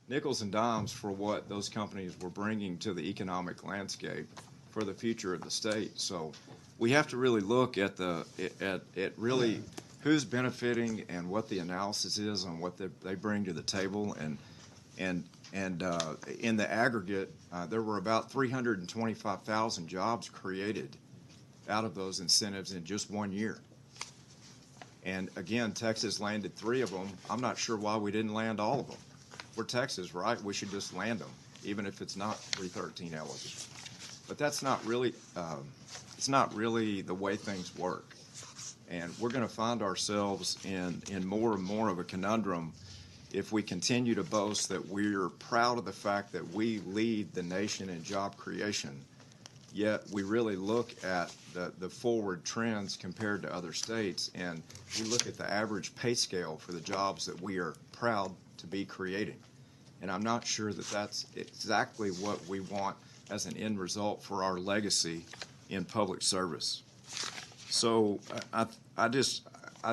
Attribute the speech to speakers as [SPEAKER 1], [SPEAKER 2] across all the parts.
[SPEAKER 1] nickels and dimes for what those companies were bringing to the economic landscape for the future of the state. So we have to really look at at really who's benefiting and what the analysis is on what they bring to the table. And in the aggregate, there were about 325,000 jobs created out of those incentives in just 1 year. And again, Texas landed 3 of them. I'm not sure why we didn't land all of them. We're Texas, right? We should just land them, even if it's not 313 eligible. But that's not really, it's not really the way things work. And we're going to find ourselves in more and more of a conundrum if we continue to boast that we're proud of the fact that we lead the nation in job creation, yet we really look at the forward trends compared to other states, and we look at the average pay scale for the jobs that we are proud to be creating. And I'm not sure that that's exactly what we want as an end result for our legacy in public service. So I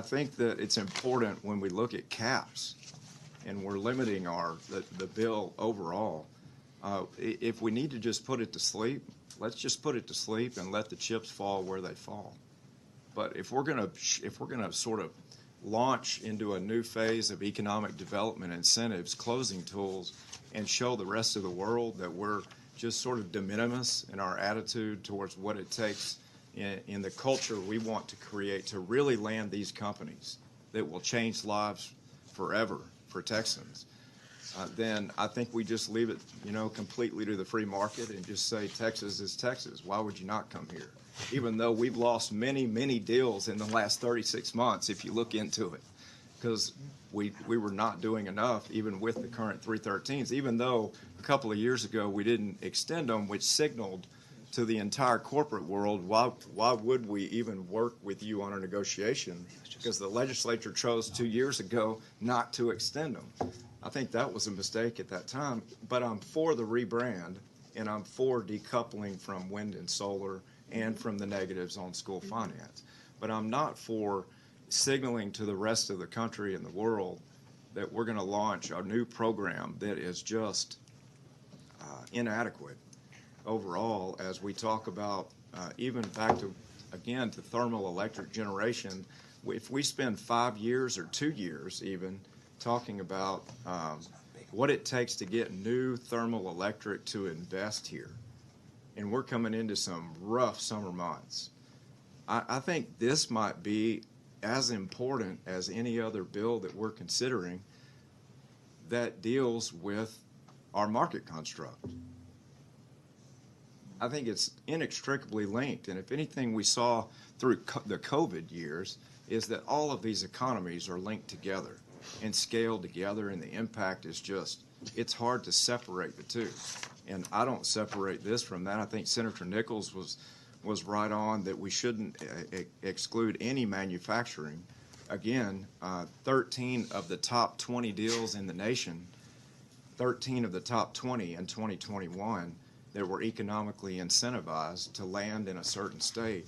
[SPEAKER 1] think that it's important when we look at caps and we're limiting the bill overall. If we need to just put it to sleep, let's just put it to sleep and let the chips fall where they fall. But if we're gonna sort of launch into a new phase of economic development incentives, closing tools, and show the rest of the world that we're just sort of de minimis in our attitude towards what it takes in the culture we want to create to really land these companies that will change lives forever for Texans, then I think we just leave it, completely to the free market and just say Texas is Texas. Why would you not come here? Even though we've lost many, many deals in the last 36 months, if you look into it, because we were not doing enough, even with the current 313s, even though a couple of years ago we didn't extend them, which signaled to the entire corporate world, why would we even work with you on a negotiation? Because the legislature chose 2 years ago not to extend them. I think that was a mistake at that time, but I'm for the rebrand, and I'm for decoupling from wind and solar and from the negatives on school finance. But I'm not for signaling to the rest of the country and the world that we're going to launch a new program that is just inadequate overall as we talk about even back to, again, to thermal electric generation. If we spend 5 years or 2 years even talking about what it takes to get new thermal electric to invest here, and we're coming into some rough summer months, I think this might be as important as any other bill that we're considering that deals with our market construct. I think it's inextricably linked, and if anything we saw through the COVID years is that all of these economies are linked together and scaled together, and the impact is just, it's hard to separate the two. And I don't separate this from that. I think Senator Nichols was right on that we shouldn't exclude any manufacturing. Again, 13 of the top 20 deals in the nation, 13 of the top 20 in 2021 that were economically incentivized to land in a certain state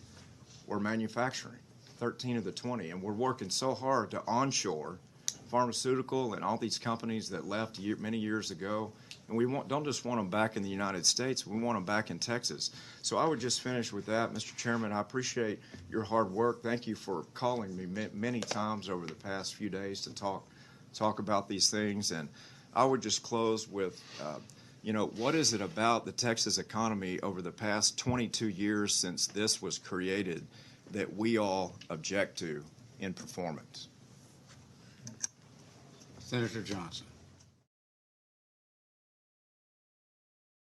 [SPEAKER 1] were manufacturing, 13 of the 20. And we're working so hard to onshore pharmaceutical and all these companies that left many years ago. And we don't just want them back in the United States, we want them back in Texas. So I would just finish with that, Mr. Chairman. I appreciate your hard work. Thank you for calling me many times over the past few days to talk about these things. And I would just close with, what is it about the Texas economy over the past 22 years since this was created that we all object to in performance?
[SPEAKER 2] Senator Johnson.